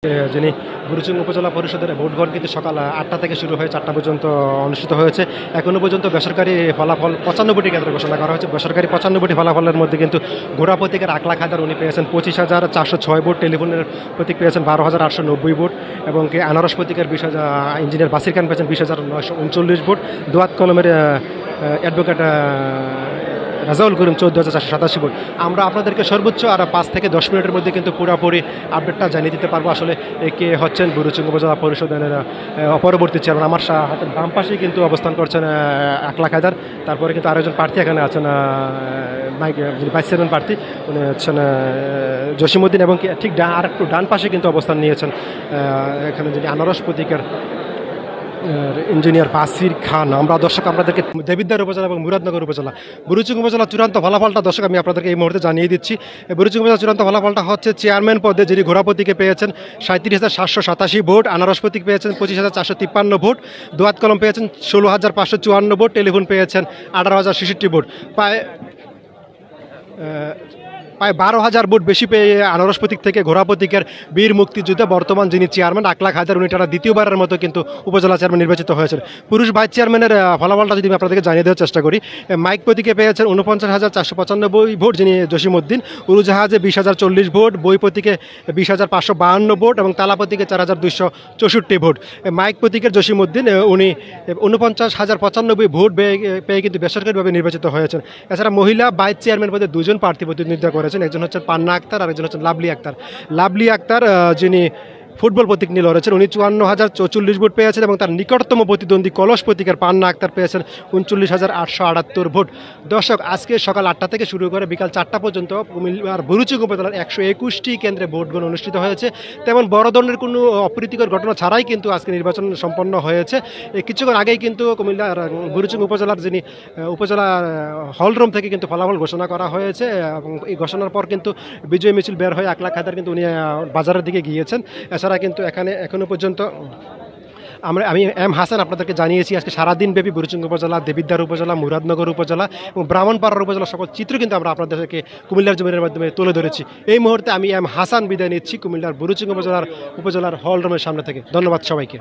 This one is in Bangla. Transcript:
যিনি বুড়িচং উপজেলা পরিষদের ভোট গ্রহণ কিন্তু সকাল ৮টা থেকে শুরু হয়ে ৪টা পর্যন্ত অনুষ্ঠিত হয়েছে। এখনও পর্যন্ত বেসরকারি ফলাফল ৯৫টি কেন্দ্রে ঘোষণা করা হয়েছে। বেসরকারি ৯৫টি ফলাফলের মধ্যে কিন্তু ঘোড়া প্রতীকের আকলাখ হায়দার উনি পেয়েছেন ২৫,৪০৬ ভোট, টেলিফোনের প্রতীক পেয়েছেন ১২,৮৯০ ভোট এবং আনারস প্রতীকের ২০,০০০ ইঞ্জিনিয়ার বাসির খান পেয়েছেন ২০,৯৩৯ ভোট। দোয়াত কলমের অ্যাডভোকেট রাজাউল করিম ১৪,৪৮৭ ভোট। আমরা আপনাদেরকে সর্বোচ্চ আর ৫ থেকে ১০ মিনিটের মধ্যে কিন্তু পুরোপুরি আপডেটটা জানিয়ে দিতে পারবো আসলে কে হচ্ছেন বুড়িচং উপজেলা পরিষদের পরবর্তী চেয়ারম্যান। আমার হাতের বাম পাশেই কিন্তু অবস্থান করছেন আকলাখ হায়দার। তারপরে কিন্তু আরেকজন প্রার্থী এখানে আছেন, ভাইস চেয়ারম্যান প্রার্থী, উনি হচ্ছেন জসিমউদ্দিন এবং ঠিক আর একটু ডান পাশে কিন্তু অবস্থান নিয়েছেন এখানে যিনি আনারস প্রতীকের ইঞ্জিনিয়ার বাসির খান। আমরা দর্শক আপনাদেরকে দেবিদ্বার উপজেলা এবং মুরাদনগর উপজেলা বুড়িচং উপজেলা চূড়ান্ত ফলাফলটা দর্শক আমি আপনাদেরকে এই মুহূর্তে জানিয়ে দিচ্ছি। বুড়িচং উপজেলা চূড়ান্ত ফলাফলটা হচ্ছে চেয়ারম্যান পদে যিনি ঘোড়া প্রতীকে পেয়েছেন ৩৭,৭৮৭ ভোট, আনারস প্রতীক পেয়েছেন ২৫,৪৫৩ ভোট, দোয়াত কলম পেয়েছেন ১৬,৫৫৪ ভোট, টেলিফোন পেয়েছেন ১৮,০৬৬ ভোট। প্রায় ১২,০০০ ভোট বেশি পেয়ে আনারস প্রতীক থেকে ঘোড়া প্রতীকের বীর মুক্তিযুদ্ধে বর্তমান যিনি চেয়ারম্যান আকলাখ হায়দার, উনি টানা দ্বিতীয়বারের মতো কিন্তু উপজেলা চেয়ারম্যান নির্বাচিত হয়েছেন। পুরুষ ভাইস চেয়ারম্যানের ফলাফলটা যদি আমি আপনাদেরকে জানিয়ে দেওয়ার চেষ্টা করি, মাইক প্রতীকে পেয়েছেন ৪৯,৪৯৫ ভোট যিনি জসিমউদ্দিন, উড়োজাহাজে ২০,০৪০ ভোট, বই প্রতীকে ২০,৫৫২ ভোট এবং তালা প্রতীকে ৪,২৬৪ ভোট। মাইক প্রতীকের জসিমউদ্দিন উনি ৪৯,০৯৫ ভোট পেয়ে কিন্তু বেসরকারিভাবে নির্বাচিত হয়েছেন। এছাড়া মহিলা ভাইস চেয়ারম্যান পদে দুজন প্রার্থী প্রতিদ্বন্দ্বিতা করেছেন, একজন হচ্ছেন পান্না আক্তার আর একজন হচ্ছেন লাভলি আক্তার। লাভলি আক্তার যিনি ফুটবল প্রতীক নিয়ে লড়েছেন, উনি ৫৪,০৪৪ ভোট পেয়েছেন এবং তার নিকটতম প্রতিদ্বন্দ্বী কলস প্রতীকের পান্না আক্তার পেয়েছেন ৩৯,৮৭৮ ভোট। দর্শক, আজকে সকাল ৮টা থেকে শুরু করে বিকাল ৪টা পর্যন্ত কুমিল্লার বুড়িচং উপজেলার ১২১টি কেন্দ্রে ভোটগ্রহণ অনুষ্ঠিত হয়েছে। তেমন বড় ধরনের কোনো অপ্রীতিকর ঘটনা ছাড়াই কিন্তু আজকে নির্বাচন সম্পন্ন হয়েছে। কিছুক্ষণ আগেই কিন্তু কুমিল্লার বুড়িচং উপজেলার যিনি উপজেলা হলরুম থেকে কিন্তু ফলাফল ঘোষণা করা হয়েছে এবং এই ঘোষণার পর কিন্তু বিজয় মিছিল বের হয়ে আকলাখ হায়দার কিন্তু উনি বাজারের দিকে গিয়েছেন। এছাড়া কিন্তু এখানে এখনও পর্যন্ত আমি এম হাসান আপনাদেরকে জানিয়েছি আজকে সারাদিন ব্যাপী বুড়িচং উপজেলা, দেবিদ্বার উপজেলা, মুরাদনগর উপজেলা এবং ব্রাহ্মণপাড়ার উপজেলা সকল চিত্র কিন্তু আমরা আপনাদেরকে কুমিল্লার জমিনের মাধ্যমে তুলে ধরেছি। এই মুহূর্তে আমি এম হাসান বিদায় নিচ্ছি কুমিল্লার বুড়িচং উপজেলার হলরুমের সামনে থেকে। ধন্যবাদ সবাইকে।